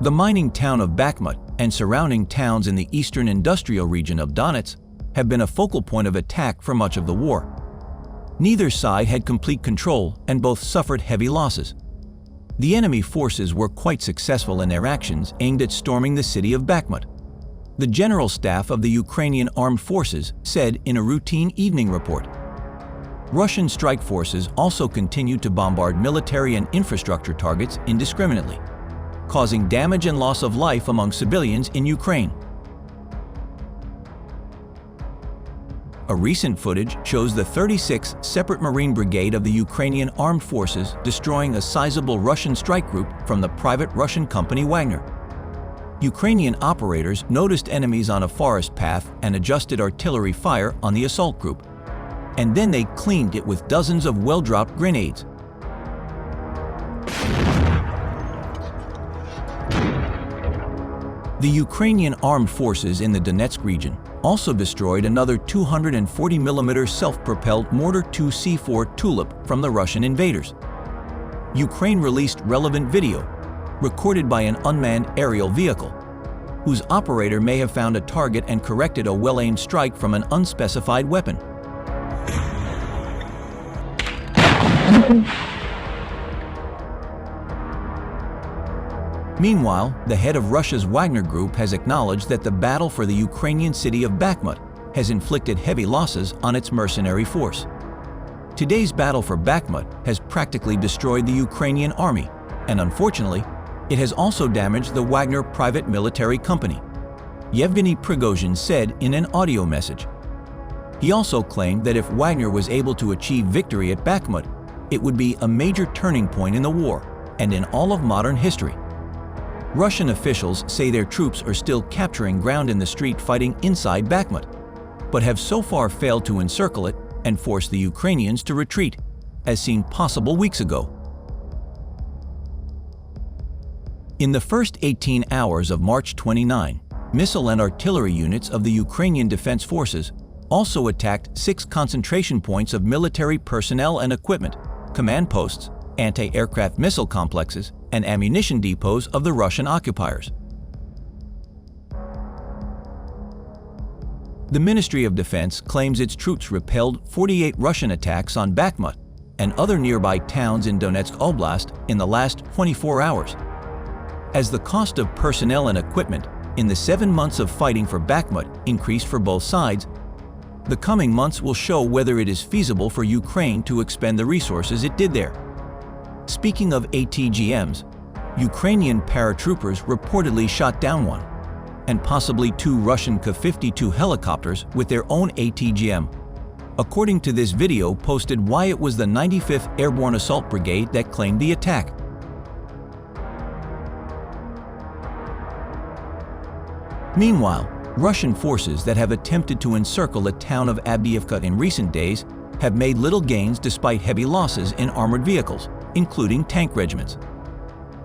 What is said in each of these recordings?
The mining town of Bakhmut and surrounding towns in the eastern industrial region of Donetsk have been a focal point of attack for much of the war. Neither side had complete control and both suffered heavy losses. The enemy forces were quite successful in their actions aimed at storming the city of Bakhmut. The General Staff of the Ukrainian Armed Forces said in a routine evening report. Russian strike forces also continued to bombard military and infrastructure targets indiscriminately, causing damage and loss of life among civilians in Ukraine. A recent footage shows the 36th Separate Marine Brigade of the Ukrainian Armed Forces destroying a sizable Russian strike group from the private Russian company Wagner. Ukrainian operators noticed enemies on a forest path and adjusted artillery fire on the assault group, and then they cleaned it with dozens of well-dropped grenades. The Ukrainian Armed Forces in the Donetsk region also destroyed another 240mm self-propelled Mortar 2C4 Tulip from the Russian invaders. Ukraine released relevant video, recorded by an unmanned aerial vehicle, whose operator may have found a target and corrected a well-aimed strike from an unspecified weapon. Meanwhile, the head of Russia's Wagner group has acknowledged that the battle for the Ukrainian city of Bakhmut has inflicted heavy losses on its mercenary force. Today's battle for Bakhmut has practically destroyed the Ukrainian army, and unfortunately, it has also damaged the Wagner private military company, Yevgeny Prigozhin said in an audio message. He also claimed that if Wagner was able to achieve victory at Bakhmut, it would be a major turning point in the war and in all of modern history. Russian officials say their troops are still capturing ground in the street fighting inside Bakhmut, but have so far failed to encircle it and force the Ukrainians to retreat, as seemed possible weeks ago. In the first 18 hours of March 29, missile and artillery units of the Ukrainian Defense Forces also attacked 6 concentration points of military personnel and equipment, command posts, anti-aircraft missile complexes, and ammunition depots of the Russian occupiers. The Ministry of Defense claims its troops repelled 48 Russian attacks on Bakhmut and other nearby towns in Donetsk Oblast in the last 24 hours. As the cost of personnel and equipment in the 7 months of fighting for Bakhmut increased for both sides, the coming months will show whether it is feasible for Ukraine to expend the resources it did there. Speaking of ATGMs, Ukrainian paratroopers reportedly shot down one, and possibly 2 Russian Ka-52 helicopters with their own ATGM. According to this video posted why it was the 95th Airborne Assault Brigade that claimed the attack. Meanwhile, Russian forces that have attempted to encircle the town of Avdiivka in recent days have made little gains despite heavy losses in armored vehicles, including tank regiments.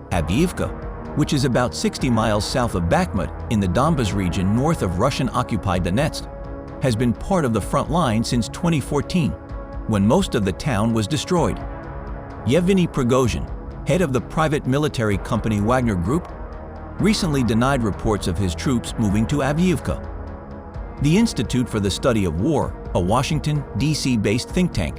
Avdiivka, which is about 60 miles south of Bakhmut in the Donbass region north of Russian-occupied Donetsk, has been part of the front line since 2014, when most of the town was destroyed. Yevgeny Prigozhin, head of the private military company Wagner Group, recently denied reports of his troops moving to Avdiivka. The Institute for the Study of War, a Washington, D.C.-based think tank,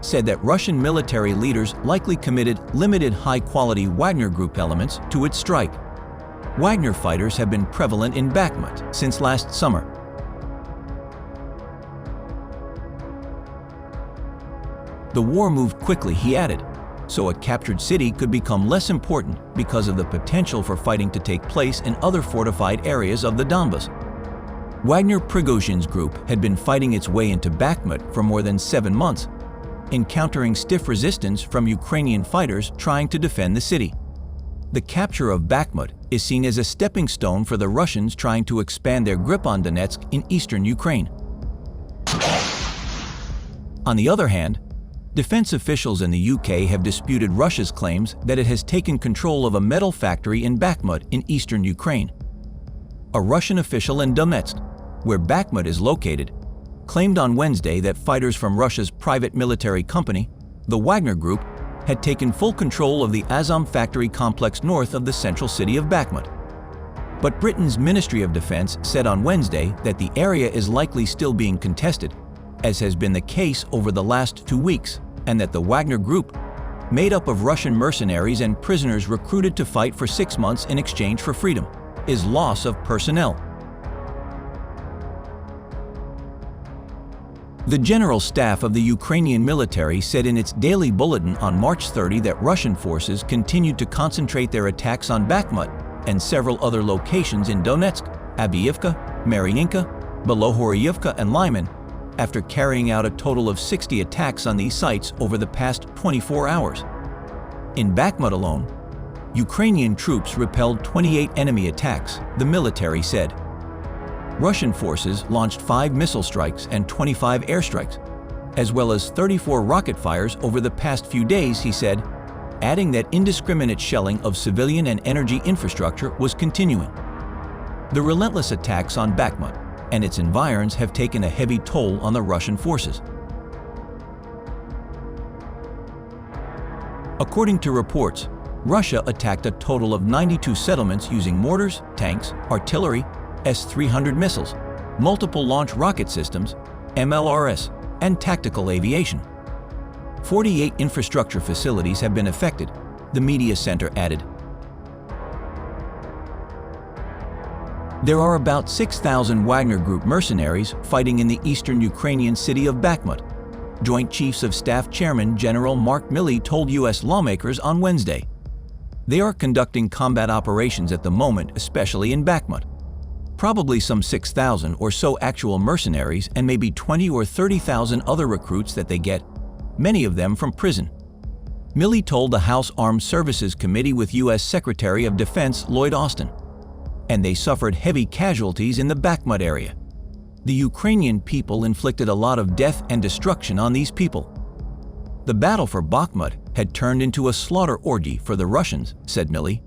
said that Russian military leaders likely committed limited high-quality Wagner Group elements to its strike. Wagner fighters have been prevalent in Bakhmut since last summer. The war moved quickly, he added, so a captured city could become less important because of the potential for fighting to take place in other fortified areas of the Donbass. Wagner Prigozhin's group had been fighting its way into Bakhmut for more than 7 months, encountering stiff resistance from Ukrainian fighters trying to defend the city. The capture of Bakhmut is seen as a stepping stone for the Russians trying to expand their grip on Donetsk in eastern Ukraine. On the other hand, defense officials in the UK have disputed Russia's claims that it has taken control of a metal factory in Bakhmut in eastern Ukraine. A Russian official in Donetsk, where Bakhmut is located, claimed on Wednesday that fighters from Russia's private military company, the Wagner Group, had taken full control of the Azov factory complex north of the central city of Bakhmut. But Britain's Ministry of Defense said on Wednesday that the area is likely still being contested, as has been the case over the last 2 weeks, and that the Wagner group, made up of Russian mercenaries and prisoners recruited to fight for 6 months in exchange for freedom, is loss of personnel. The General Staff of the Ukrainian military said in its daily bulletin on March 30 that Russian forces continued to concentrate their attacks on Bakhmut and several other locations in Donetsk, Avdiivka, Mariinka, Bilohorivka, and Lyman, after carrying out a total of 60 attacks on these sites over the past 24 hours. In Bakhmut alone, Ukrainian troops repelled 28 enemy attacks, the military said. Russian forces launched 5 missile strikes and 25 airstrikes, as well as 34 rocket fires over the past few days, he said, adding that indiscriminate shelling of civilian and energy infrastructure was continuing. The relentless attacks on Bakhmut and its environs have taken a heavy toll on the Russian forces. According to reports, Russia attacked a total of 92 settlements using mortars, tanks, artillery, S-300 missiles, multiple launch rocket systems, MLRS, and tactical aviation. 48 infrastructure facilities have been affected, the media center added. There are about 6,000 Wagner Group mercenaries fighting in the eastern Ukrainian city of Bakhmut, Joint Chiefs of Staff Chairman General Mark Milley told U.S. lawmakers on Wednesday. They are conducting combat operations at the moment, especially in Bakhmut. Probably some 6,000 or so actual mercenaries and maybe 20 or 30,000 other recruits that they get, many of them from prison. Milley told the House Armed Services Committee with U.S. Secretary of Defense Lloyd Austin. And they suffered heavy casualties in the Bakhmut area. The Ukrainian people inflicted a lot of death and destruction on these people. The battle for Bakhmut had turned into a slaughter orgy for the Russians, said Milley.